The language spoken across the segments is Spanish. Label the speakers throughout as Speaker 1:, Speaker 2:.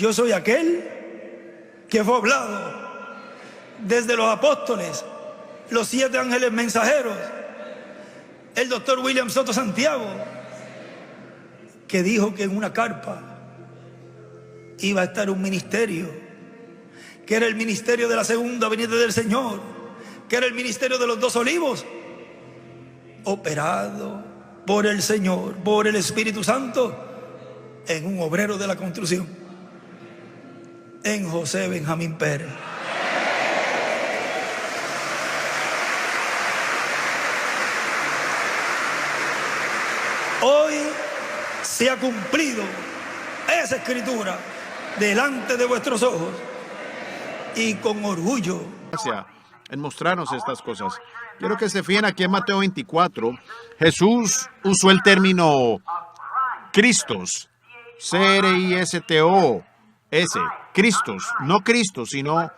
Speaker 1: Yo soy aquel que fue hablado desde los apóstoles, los 7 ángeles mensajeros, el doctor William Soto Santiago, que dijo que en una carpa iba a estar un ministerio, que era el ministerio de la segunda venida del Señor, que era el ministerio de los 2 olivos, operado por el Señor, por el Espíritu Santo, en un obrero de la construcción, en José Benjamín Pérez. Hoy se ha cumplido esa escritura delante de vuestros ojos, y con orgullo.
Speaker 2: Gracias en mostrarnos estas cosas. Quiero que se fijen aquí en Mateo 24. Jesús usó el término Cristos, C-R-I-S-T-O-S, Cristos, no Cristo, sino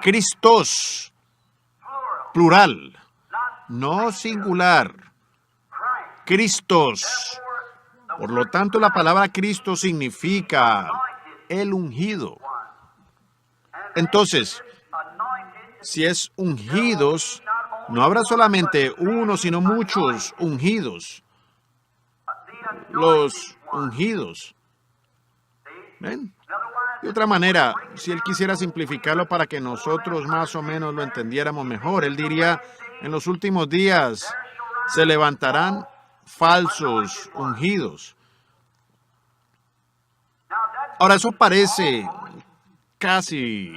Speaker 2: Cristos, plural, no singular, Cristos. Por lo tanto, la palabra Cristo significa el ungido. Entonces, si es ungidos, no habrá solamente uno, sino muchos ungidos. Los ungidos. ¿Ven? De otra manera, si él quisiera simplificarlo para que nosotros más o menos lo entendiéramos mejor, él diría, en los últimos días se levantarán falsos ungidos. Ahora, eso parece casi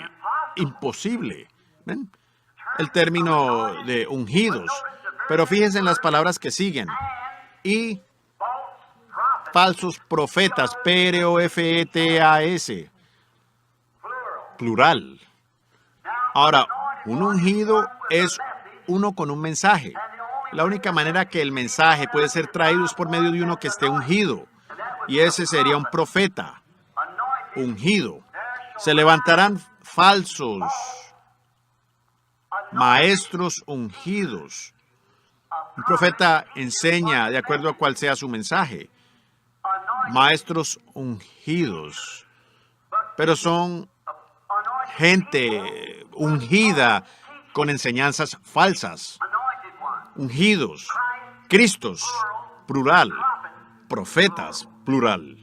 Speaker 2: imposible. ¿Ven? El término de ungidos. Pero fíjense en las palabras que siguen. Y falsos profetas, P-R-O-F-E-T-A-S, plural. Ahora, un ungido es uno con un mensaje. La única manera que el mensaje puede ser traído es por medio de uno que esté ungido. Y ese sería un profeta ungido. Se levantarán falsos maestros ungidos. Un profeta enseña de acuerdo a cuál sea su mensaje. Maestros ungidos. Pero son gente ungida con enseñanzas falsas. Ungidos. Cristos, plural. Profetas, plural.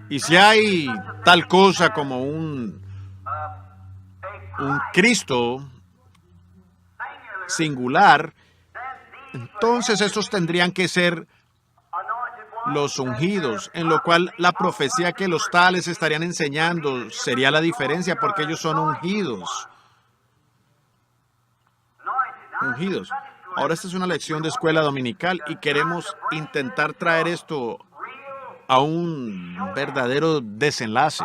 Speaker 2: Y si hay tal cosa como un Cristo singular, entonces estos tendrían que ser los ungidos, en lo cual la profecía que los tales estarían enseñando sería la diferencia, porque ellos son ungidos. Ungidos. Ahora esta es una lección de escuela dominical y queremos intentar traer esto a un verdadero desenlace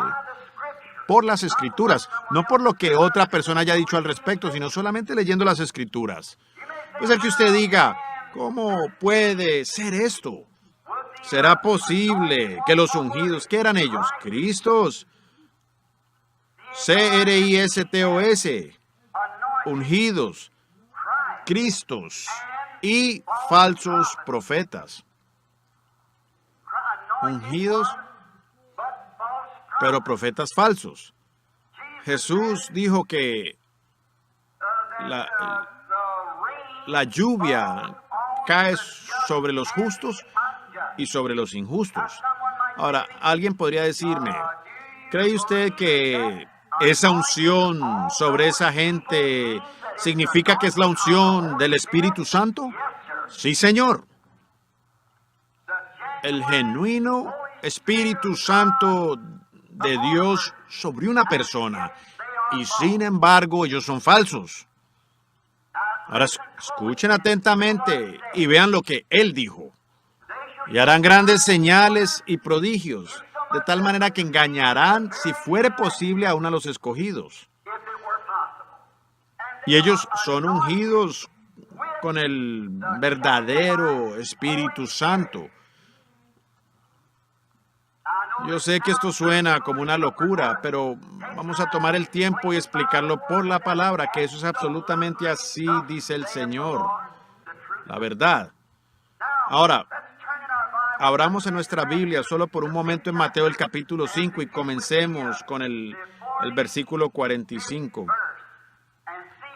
Speaker 2: por las Escrituras, no por lo que otra persona haya dicho al respecto, sino solamente leyendo las Escrituras. Puede ser que usted diga, ¿cómo puede ser esto? ¿Será posible que los ungidos, qué eran ellos? Cristos, C-R-I-S-T-O-S, ungidos, Cristos y falsos profetas. Ungidos, pero profetas falsos. Jesús dijo que la lluvia cae sobre los justos y sobre los injustos. Ahora, alguien podría decirme, ¿cree usted que esa unción sobre esa gente significa que es la unción del Espíritu Santo? Sí, Señor. El genuino Espíritu Santo de Dios sobre una persona, y sin embargo ellos son falsos. Ahora escuchen atentamente y vean lo que Él dijo. Y harán grandes señales y prodigios, de tal manera que engañarán, si fuere posible, aún a los escogidos. Y ellos son ungidos con el verdadero Espíritu Santo. Yo sé que esto suena como una locura, pero vamos a tomar el tiempo y explicarlo por la palabra, que eso es absolutamente así, dice el Señor. La verdad. Ahora, abramos en nuestra Biblia solo por un momento en Mateo el capítulo 5 y comencemos con el versículo 45.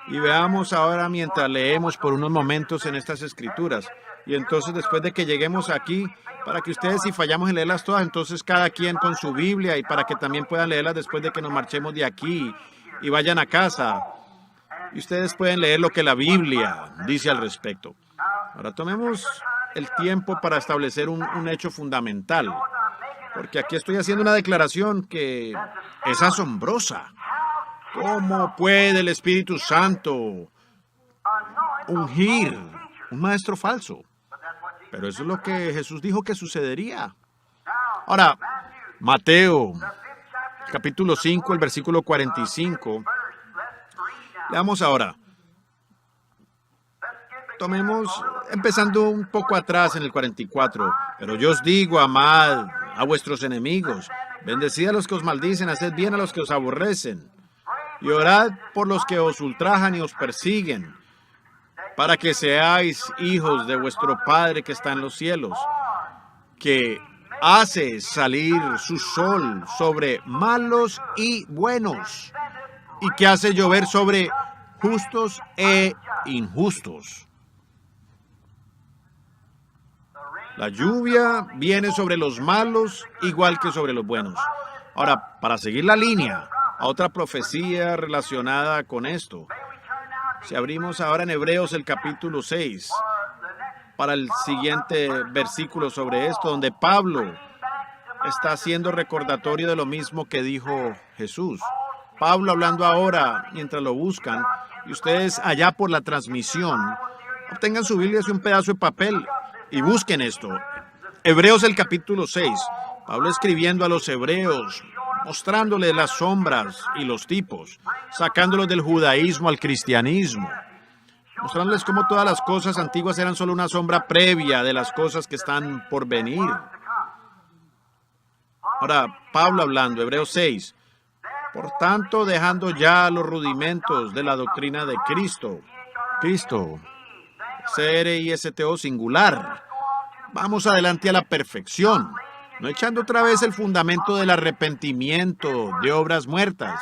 Speaker 2: Y veamos ahora mientras leemos por unos momentos en estas escrituras. Y entonces después de que lleguemos aquí, para que ustedes, si fallamos en leerlas todas, entonces cada quien con su Biblia, y para que también puedan leerlas después de que nos marchemos de aquí y vayan a casa. Y ustedes pueden leer lo que la Biblia dice al respecto. Ahora tomemos el tiempo para establecer un hecho fundamental. Porque aquí estoy haciendo una declaración que es asombrosa. ¿Cómo puede el Espíritu Santo ungir un maestro falso? Pero eso es lo que Jesús dijo que sucedería. Ahora, Mateo, capítulo 5, el versículo 45. Leamos ahora. Tomemos, empezando un poco atrás en el 44. Pero yo os digo, amad a vuestros enemigos, bendecid a los que os maldicen, haced bien a los que os aborrecen, y orad por los que os ultrajan y os persiguen, para que seáis hijos de vuestro Padre que está en los cielos, que hace salir su sol sobre malos y buenos, y que hace llover sobre justos e injustos. La lluvia viene sobre los malos igual que sobre los buenos. Ahora, para seguir la línea, a otra profecía relacionada con esto. Si abrimos ahora en Hebreos el capítulo 6, para el siguiente versículo sobre esto, donde Pablo está haciendo recordatorio de lo mismo que dijo Jesús. Pablo hablando ahora, mientras lo buscan, y ustedes allá por la transmisión, obtengan su Biblia y un pedazo de papel y busquen esto. Hebreos el capítulo 6, Pablo escribiendo a los hebreos, mostrándoles las sombras y los tipos, sacándolos del judaísmo al cristianismo, mostrándoles cómo todas las cosas antiguas eran solo una sombra previa de las cosas que están por venir. Ahora, Pablo hablando, Hebreos 6, por tanto, dejando ya los rudimentos de la doctrina de Cristo, CRISTO singular, vamos adelante a la perfección, no echando otra vez el fundamento del arrepentimiento de obras muertas,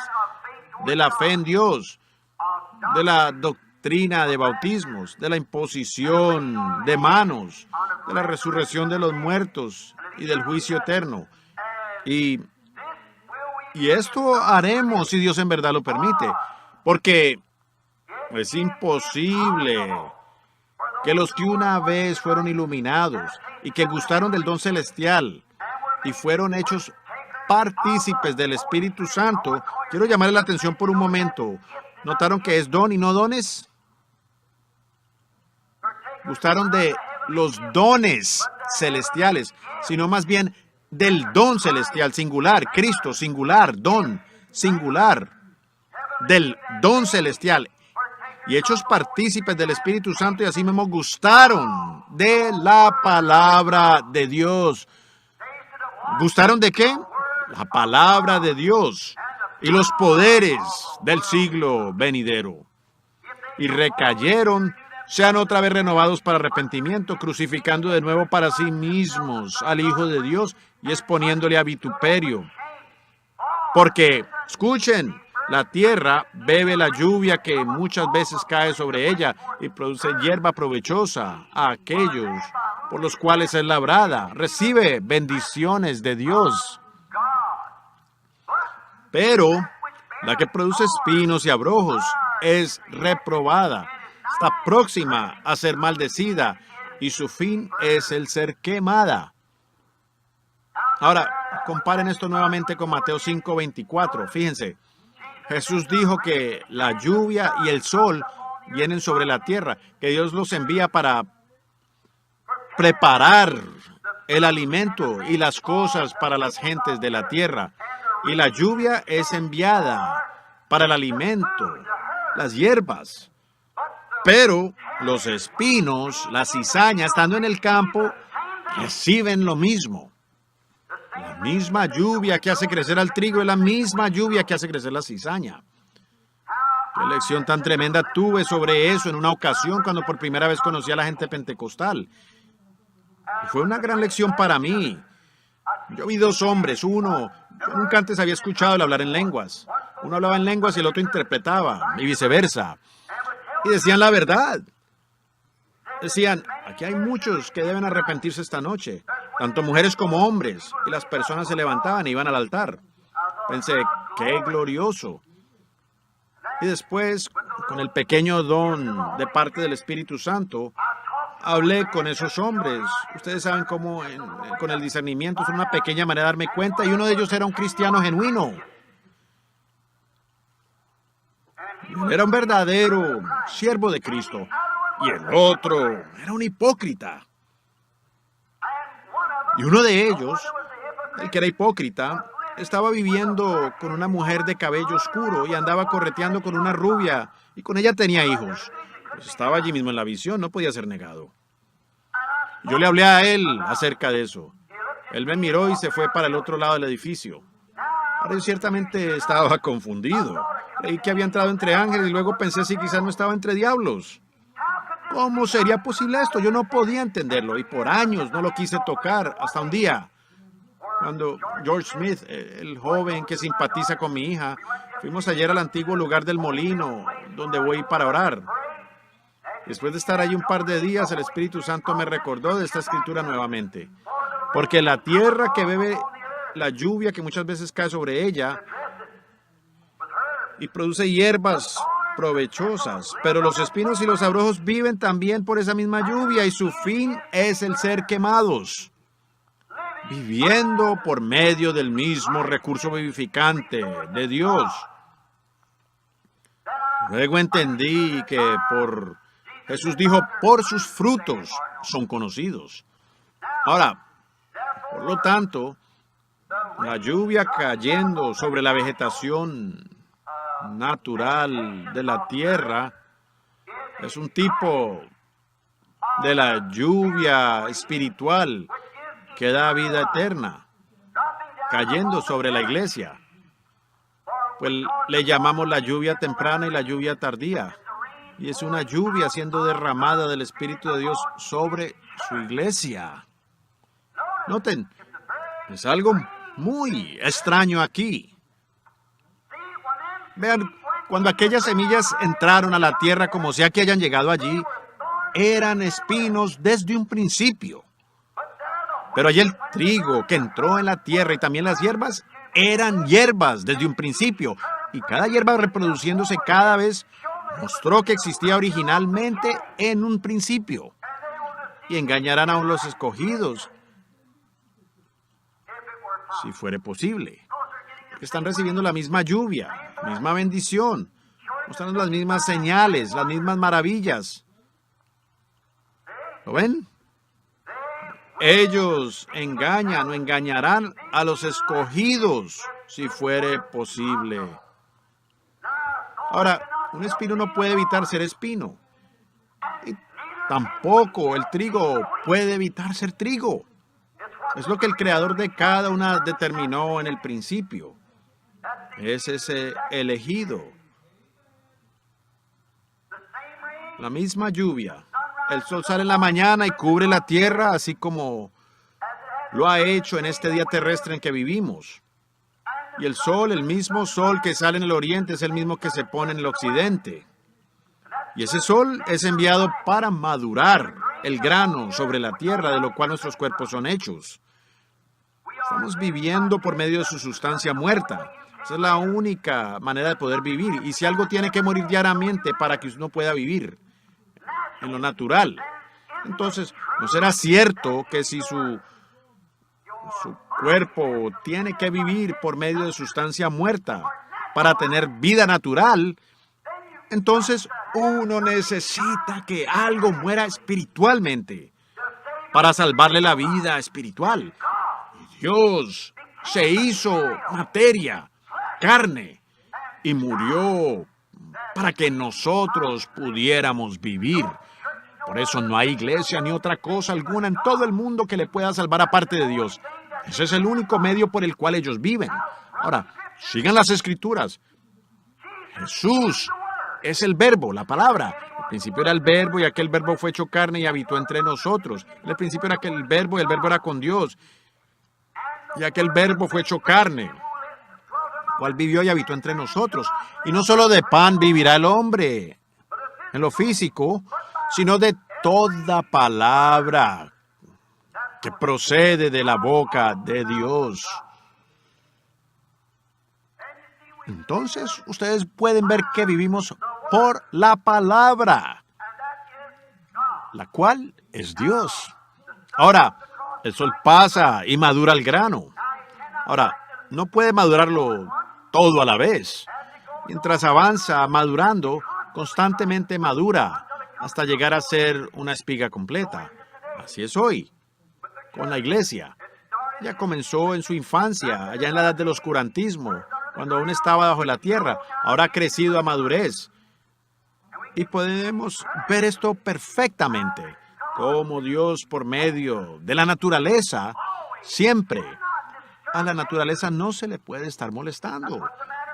Speaker 2: de la fe en Dios, de la doctrina de bautismos, de la imposición de manos, de la resurrección de los muertos y del juicio eterno. Y esto haremos si Dios en verdad lo permite, porque es imposible que los que una vez fueron iluminados y que gustaron del don celestial y fueron hechos partícipes del Espíritu Santo, quiero llamarle la atención por un momento. ¿Notaron que es don y no dones? Gustaron de los dones celestiales, sino más bien del don celestial, singular, Cristo, singular, don, singular, del don celestial, y hechos partícipes del Espíritu Santo, y así mismo gustaron de la palabra de Dios. ¿Gustaron de qué? La palabra de Dios y los poderes del siglo venidero. Y recayeron, sean otra vez renovados para arrepentimiento, crucificando de nuevo para sí mismos al Hijo de Dios y exponiéndole a vituperio. Porque, escuchen, la tierra bebe la lluvia que muchas veces cae sobre ella y produce hierba provechosa a aquellos por los cuales es labrada. Recibe bendiciones de Dios. Pero la que produce espinos y abrojos es reprobada. Está próxima a ser maldecida y su fin es el ser quemada. Ahora, comparen esto nuevamente con Mateo 5:24. Fíjense, Jesús dijo que la lluvia y el sol vienen sobre la tierra, que Dios los envía para preparar el alimento y las cosas para las gentes de la tierra. Y la lluvia es enviada para el alimento, las hierbas. Pero los espinos, la cizaña, estando en el campo, reciben lo mismo. La misma lluvia que hace crecer al trigo es la misma lluvia que hace crecer la cizaña. Qué lección tan tremenda tuve sobre eso en una ocasión cuando por primera vez conocí a la gente pentecostal. Y fue una gran lección para mí. Yo vi dos hombres, yo nunca antes había escuchado el hablar en lenguas. Uno hablaba en lenguas y el otro interpretaba, y viceversa. Y decían la verdad. Decían, aquí hay muchos que deben arrepentirse esta noche, tanto mujeres como hombres. Y las personas se levantaban e iban al altar. Pensé, qué glorioso. Y después, con el pequeño don de parte del Espíritu Santo, hablé con esos hombres. Ustedes saben cómo con el discernimiento es una pequeña manera de darme cuenta, y uno de ellos era un cristiano genuino. Él era un verdadero siervo de Cristo. Y el otro era un hipócrita. Y uno de ellos, el que era hipócrita, estaba viviendo con una mujer de cabello oscuro y andaba correteando con una rubia, y con ella tenía hijos. Pues estaba allí mismo en la visión, no podía ser negado. Yo le hablé a él acerca de eso. Él me miró y se fue para el otro lado del edificio. Ahora yo ciertamente estaba confundido. Creí que había entrado entre ángeles y luego pensé si quizás no estaba entre diablos. ¿Cómo sería posible esto? Yo no podía entenderlo y por años no lo quise tocar, hasta un día, cuando George Smith, el joven que simpatiza con mi hija, fuimos ayer al antiguo lugar del molino, donde voy para orar. Después de estar allí un par de días, el Espíritu Santo me recordó de esta escritura nuevamente. Porque la tierra que bebe la lluvia que muchas veces cae sobre ella y produce hierbas provechosas, pero los espinos y los abrojos viven también por esa misma lluvia, y su fin es el ser quemados, viviendo por medio del mismo recurso vivificante de Dios. Luego entendí que Jesús dijo, por sus frutos son conocidos. Ahora, por lo tanto, la lluvia cayendo sobre la vegetación natural de la tierra es un tipo de la lluvia espiritual que da vida eterna, cayendo sobre la iglesia. Pues le llamamos la lluvia temprana y la lluvia tardía. Y es una lluvia siendo derramada del Espíritu de Dios sobre su iglesia. Noten, es algo muy extraño aquí. Vean, cuando aquellas semillas entraron a la tierra, como sea que hayan llegado allí, eran espinos desde un principio. Pero allí el trigo que entró en la tierra y también las hierbas eran hierbas desde un principio. Y cada hierba reproduciéndose cada vez mostró que existía originalmente en un principio. Y engañarán aún los escogidos, si fuere posible. Están recibiendo la misma lluvia, misma bendición, mostrando las mismas señales, las mismas maravillas. ¿Lo ven? Ellos engañan o engañarán a los escogidos, si fuere posible. Ahora, un espino no puede evitar ser espino. Y tampoco el trigo puede evitar ser trigo. Es lo que el creador de cada una determinó en el principio. Es ese elegido. La misma lluvia. El sol sale en la mañana y cubre la tierra, así como lo ha hecho en este día terrestre en que vivimos. Y el sol, el mismo sol que sale en el oriente, es el mismo que se pone en el occidente. Y ese sol es enviado para madurar el grano sobre la tierra, de lo cual nuestros cuerpos son hechos. Estamos viviendo por medio de su sustancia muerta. Esa es la única manera de poder vivir. Y si algo tiene que morir diariamente para que uno pueda vivir en lo natural, entonces no será cierto que si su cuerpo tiene que vivir por medio de sustancia muerta para tener vida natural, entonces uno necesita que algo muera espiritualmente para salvarle la vida espiritual. Dios se hizo materia, carne, y murió para que nosotros pudiéramos vivir. Por eso no hay iglesia ni otra cosa alguna en todo el mundo que le pueda salvar aparte de Dios. Ese es el único medio por el cual ellos viven. Ahora, sigan las Escrituras. Jesús es el verbo, la palabra. el principio era el verbo y aquel verbo fue hecho carne y habitó entre nosotros. En el principio era aquel verbo y el verbo era con Dios. Y aquel verbo fue hecho carne, cual vivió y habitó entre nosotros. Y no solo de pan vivirá el hombre en lo físico, sino de toda palabra que procede de la boca de Dios. Entonces, ustedes pueden ver que vivimos por la palabra, la cual es Dios. Ahora, el sol pasa y madura el grano. Ahora, no puede madurarlo todo a la vez. Mientras avanza madurando, constantemente madura hasta llegar a ser una espiga completa. Así es hoy, con la iglesia. Ya comenzó en su infancia, allá en la edad del oscurantismo, cuando aún estaba bajo la tierra. Ahora ha crecido a madurez. Y podemos ver esto perfectamente, como Dios por medio de la naturaleza, siempre a la naturaleza no se le puede estar molestando.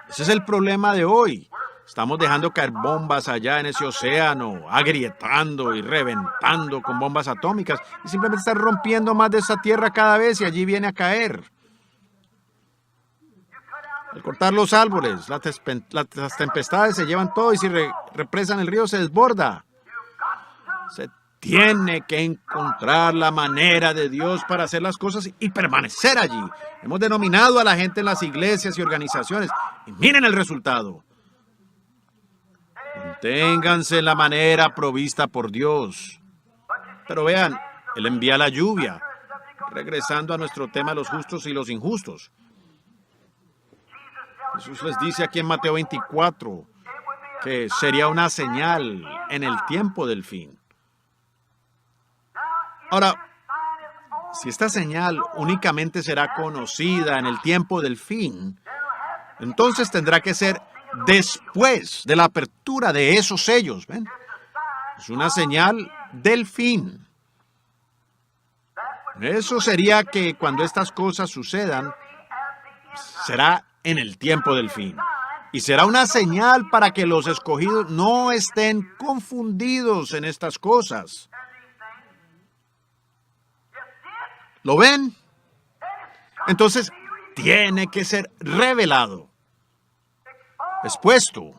Speaker 2: Ese es el problema de hoy. Estamos dejando caer bombas allá en ese océano, agrietando y reventando con bombas atómicas, y simplemente están rompiendo más de esa tierra cada vez y allí viene a caer. Al cortar los árboles, las tempestades se llevan todo y si represan el río se desborda. Se tiene que encontrar la manera de Dios para hacer las cosas y permanecer allí. Hemos denominado a la gente en las iglesias y organizaciones y miren el resultado. Manténganse en la manera provista por Dios. Pero vean, Él envía la lluvia. Regresando a nuestro tema, los justos y los injustos. Jesús les dice aquí en Mateo 24 que sería una señal en el tiempo del fin. Ahora, si esta señal únicamente será conocida en el tiempo del fin, entonces tendrá que ser después de la apertura de esos sellos. ¿Ven? Es una señal del fin. Eso sería que cuando estas cosas sucedan, será en el tiempo del fin. Y será una señal para que los escogidos no estén confundidos en estas cosas. ¿Lo ven? Entonces, tiene que ser revelado, expuesto.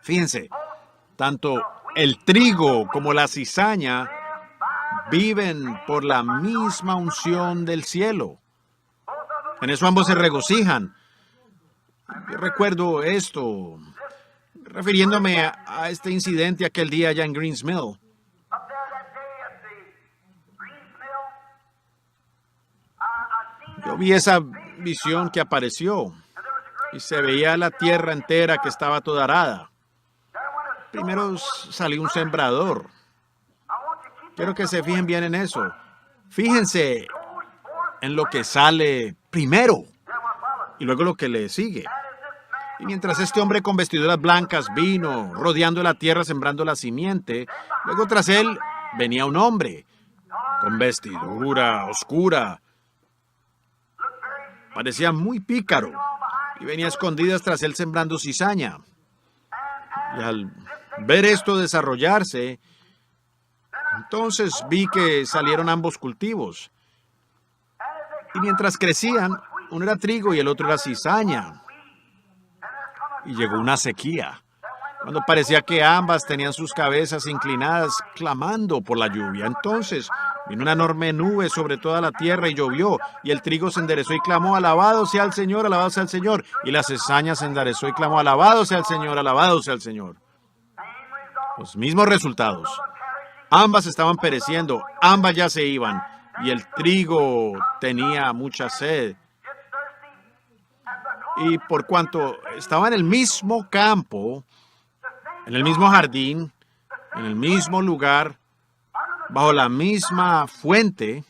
Speaker 2: Fíjense, tanto el trigo como la cizaña viven por la misma unción del cielo. En eso ambos se regocijan. Yo recuerdo esto, refiriéndome a este incidente aquel día allá en Greens Mill. Yo vi esa visión que apareció y se veía la tierra entera que estaba toda arada. Primero salió un sembrador. Quiero que se fijen bien en eso. Fíjense en lo que sale primero y luego lo que le sigue. Y mientras este hombre con vestiduras blancas vino rodeando la tierra sembrando la simiente, luego tras él venía un hombre con vestidura oscura. Parecía muy pícaro y venía a escondidas tras él sembrando cizaña. Y al ver esto desarrollarse, entonces vi que salieron ambos cultivos. Y mientras crecían, uno era trigo y el otro era cizaña. Y llegó una sequía, cuando parecía que ambas tenían sus cabezas inclinadas, clamando por la lluvia. Entonces vino una enorme nube sobre toda la tierra y llovió, y el trigo se enderezó y clamó, alabado sea el Señor, alabado sea el Señor. Y la cizaña se enderezó y clamó, alabado sea el Señor, alabado sea el Señor. Los mismos resultados. Ambas estaban pereciendo, ambas ya se iban, y el trigo tenía mucha sed. Y por cuanto estaba en el mismo campo, en el mismo jardín, en el mismo lugar, bajo la misma fuente,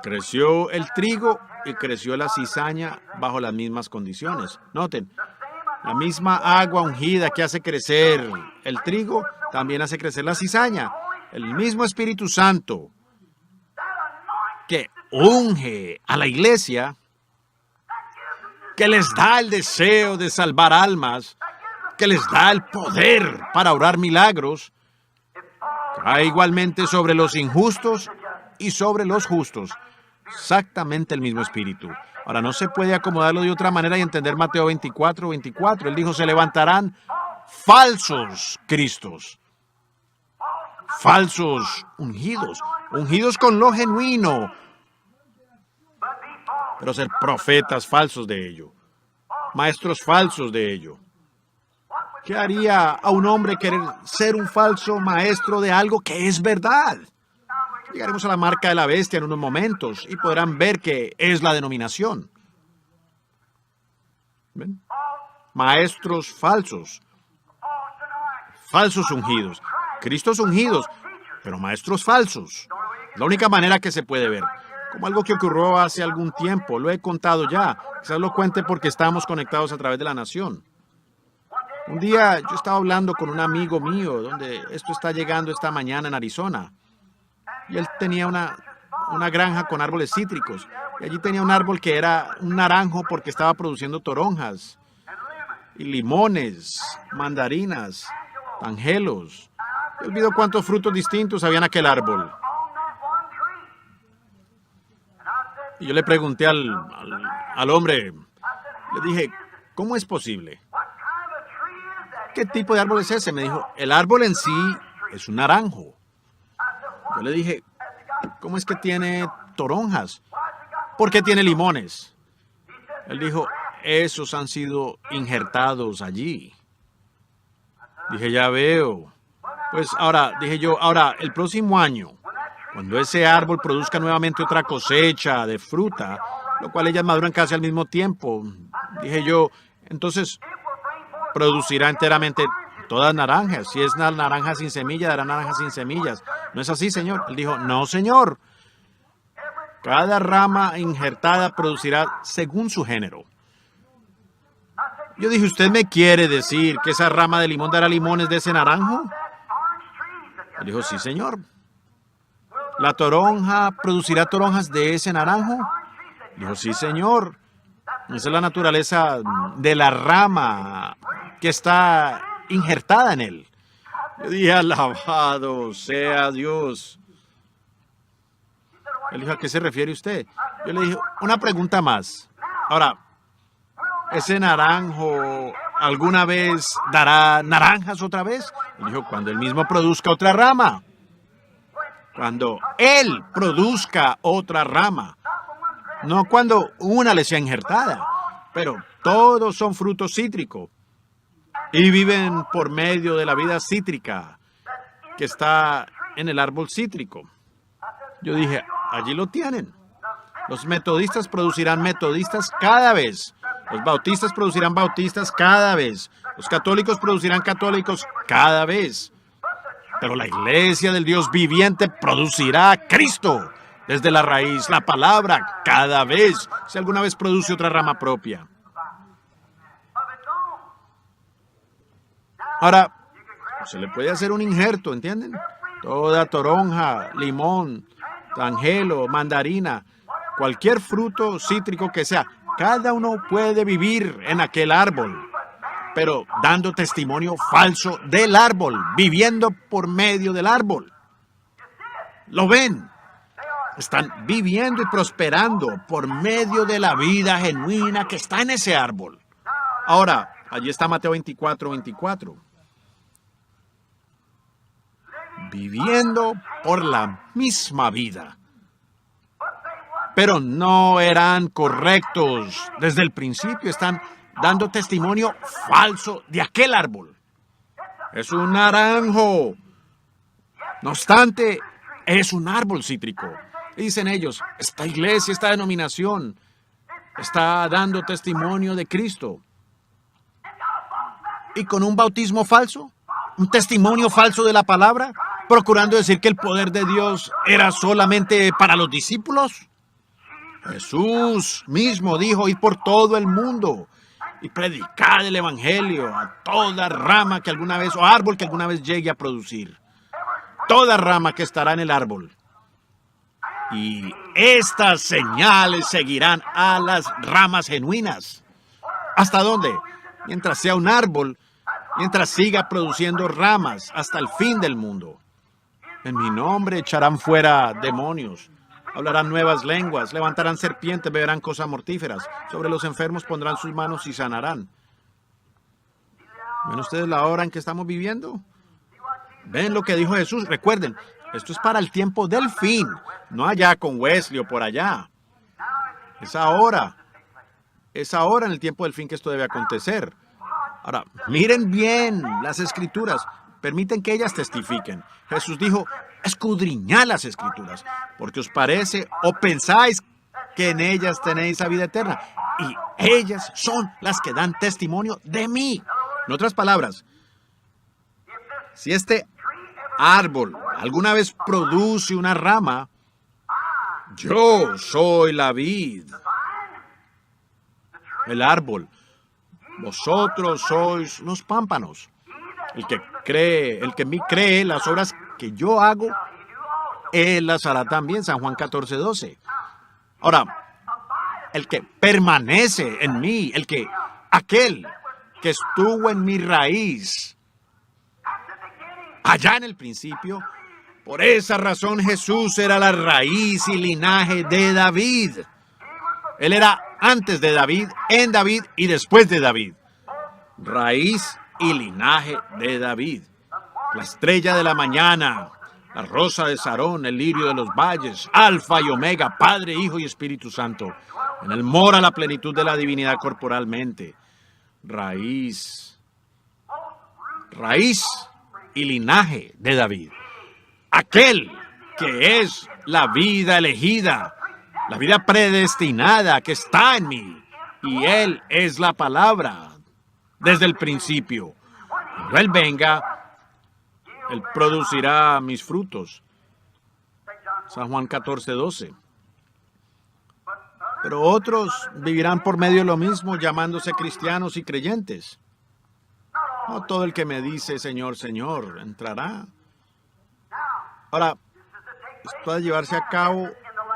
Speaker 2: creció el trigo y creció la cizaña bajo las mismas condiciones. Noten, la misma agua ungida que hace crecer el trigo, también hace crecer la cizaña. El mismo Espíritu Santo que unge a la iglesia, que les da el deseo de salvar almas, que les da el poder para obrar milagros, cae igualmente sobre los injustos y sobre los justos. Exactamente el mismo espíritu. Ahora, no se puede acomodarlo de otra manera y entender Mateo 24, 24. Él dijo, se levantarán falsos cristos, falsos ungidos, ungidos con lo genuino, pero ser profetas falsos de ello, maestros falsos de ello. ¿Qué haría a un hombre querer ser un falso maestro de algo que es verdad? Llegaremos a la marca de la bestia en unos momentos y podrán ver que es la denominación. ¿Ven? Maestros falsos, falsos ungidos, Cristos ungidos, pero maestros falsos. La única manera que se puede ver, como algo que ocurrió hace algún tiempo, lo he contado ya, quizás lo cuente porque estamos conectados a través de la nación. Un día yo estaba hablando con un amigo mío, donde esto está llegando esta mañana en Arizona, y él tenía una granja con árboles cítricos, y allí tenía un árbol que era un naranjo porque estaba produciendo toronjas, y limones, mandarinas, angelos. He olvidado cuántos frutos distintos había en aquel árbol. Y yo le pregunté al hombre, le dije, ¿cómo es posible? ¿Qué tipo de árbol es ese? Me dijo, el árbol en sí es un naranjo. Yo le dije, ¿cómo es que tiene toronjas? ¿Por qué tiene limones? Él dijo, esos han sido injertados allí. Dije, ya veo. Pues ahora, dije yo, ahora, el próximo año, cuando ese árbol produzca nuevamente otra cosecha de fruta, lo cual ellas maduran casi al mismo tiempo, dije yo, entonces producirá enteramente todas naranjas. Si es una naranja sin semilla, dará naranjas sin semillas. ¿No es así, señor? Él dijo, no, señor. Cada rama injertada producirá según su género. Yo dije, ¿usted me quiere decir que esa rama de limón dará limones de ese naranjo? Él dijo, sí, señor. ¿La toronja producirá toronjas de ese naranjo? Dijo, sí, señor. Esa es la naturaleza de la rama que está injertada en él. Yo dije, alabado sea Dios. Él dijo, ¿a qué se refiere usted? Yo le dije, una pregunta más. Ahora, ¿ese naranjo alguna vez dará naranjas otra vez? Él dijo, cuando él mismo produzca otra rama. Cuando él produzca otra rama. No cuando una le sea injertada. Pero todos son frutos cítricos. Y viven por medio de la vida cítrica que está en el árbol cítrico. Yo dije, allí lo tienen. Los metodistas producirán metodistas cada vez. Los bautistas producirán bautistas cada vez. Los católicos producirán católicos cada vez. Pero la iglesia del Dios viviente producirá a Cristo desde la raíz, la palabra, cada vez, si alguna vez produce otra rama propia. Ahora, se le puede hacer un injerto, ¿entienden? Toda toronja, limón, angelo, mandarina, cualquier fruto cítrico que sea, cada uno puede vivir en aquel árbol, pero dando testimonio falso del árbol, viviendo por medio del árbol. ¿Lo ven? Están viviendo y prosperando por medio de la vida genuina que está en ese árbol. Ahora, allí está Mateo 24, 24. Viviendo por la misma vida. Pero no eran correctos desde el principio. Están dando testimonio falso de aquel árbol. Es un naranjo. No obstante, es un árbol cítrico. Y dicen ellos, esta iglesia, esta denominación, está dando testimonio de Cristo. ¿Y con un bautismo falso? ¿Un testimonio falso de la palabra? ¿Procurando decir que el poder de Dios era solamente para los discípulos? Jesús mismo dijo, ir por todo el mundo y predicar el evangelio a toda rama que alguna vez, o árbol que alguna vez llegue a producir. Toda rama que estará en el árbol. Y estas señales seguirán a las ramas genuinas. ¿Hasta dónde? Mientras sea un árbol, mientras siga produciendo ramas hasta el fin del mundo. En mi nombre echarán fuera demonios, hablarán nuevas lenguas, levantarán serpientes, beberán cosas mortíferas, sobre los enfermos pondrán sus manos y sanarán. ¿Ven ustedes la hora en que estamos viviendo? ¿Ven lo que dijo Jesús? Recuerden, esto es para el tiempo del fin, no allá con Wesley o por allá. Es ahora en el tiempo del fin que esto debe acontecer. Ahora, miren bien las Escrituras, permiten que ellas testifiquen. Jesús dijo, escudriñad las Escrituras, porque os parece o pensáis que en ellas tenéis la vida eterna, y ellas son las que dan testimonio de mí. En otras palabras, si este árbol alguna vez produce una rama, yo soy la vid, el árbol. Vosotros sois los pámpanos. El que en mí cree, las obras que yo hago, él las hará también. San Juan 14:12. Ahora, el que permanece en mí, aquel que estuvo en mi raíz, allá en el principio, por esa razón Jesús era la raíz y linaje de David. Él era antes de David, en David y después de David. Raíz y linaje de David. La estrella de la mañana, la rosa de Sarón, el lirio de los valles, Alfa y Omega, Padre, Hijo y Espíritu Santo. En él mora la plenitud de la divinidad corporalmente. Raíz y linaje de David. Aquel que es la vida elegida, la vida predestinada que está en mí. Y Él es la palabra desde el principio. Cuando Él venga, Él producirá mis frutos. San Juan 14:12. Pero otros vivirán por medio de lo mismo, llamándose cristianos y creyentes. No todo el que me dice Señor, Señor, entrará. Ahora, esto ha de llevarse a cabo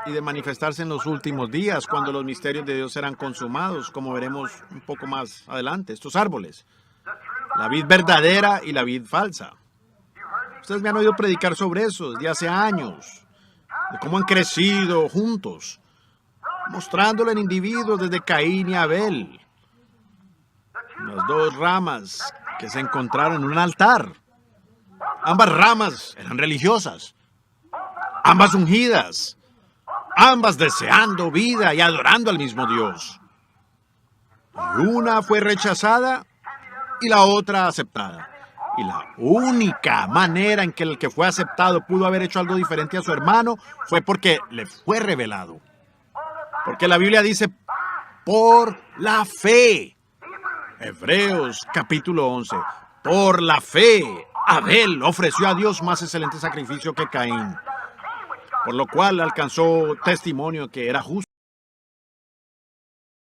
Speaker 2: y de manifestarse en los últimos días, cuando los misterios de Dios serán consumados, como veremos un poco más adelante. Estos árboles, la vid verdadera y la vid falsa. Ustedes me han oído predicar sobre eso desde hace años, de cómo han crecido juntos, mostrándolo en individuos desde Caín y Abel. Las dos ramas que se encontraron en un altar. Ambas ramas eran religiosas, ambas ungidas, ambas deseando vida y adorando al mismo Dios. Y una fue rechazada y la otra aceptada. Y la única manera en que el que fue aceptado pudo haber hecho algo diferente a su hermano fue porque le fue revelado. Porque la Biblia dice, por la fe. Hebreos capítulo 11. Por la fe, Abel ofreció a Dios más excelente sacrificio que Caín, por lo cual alcanzó testimonio que era justo.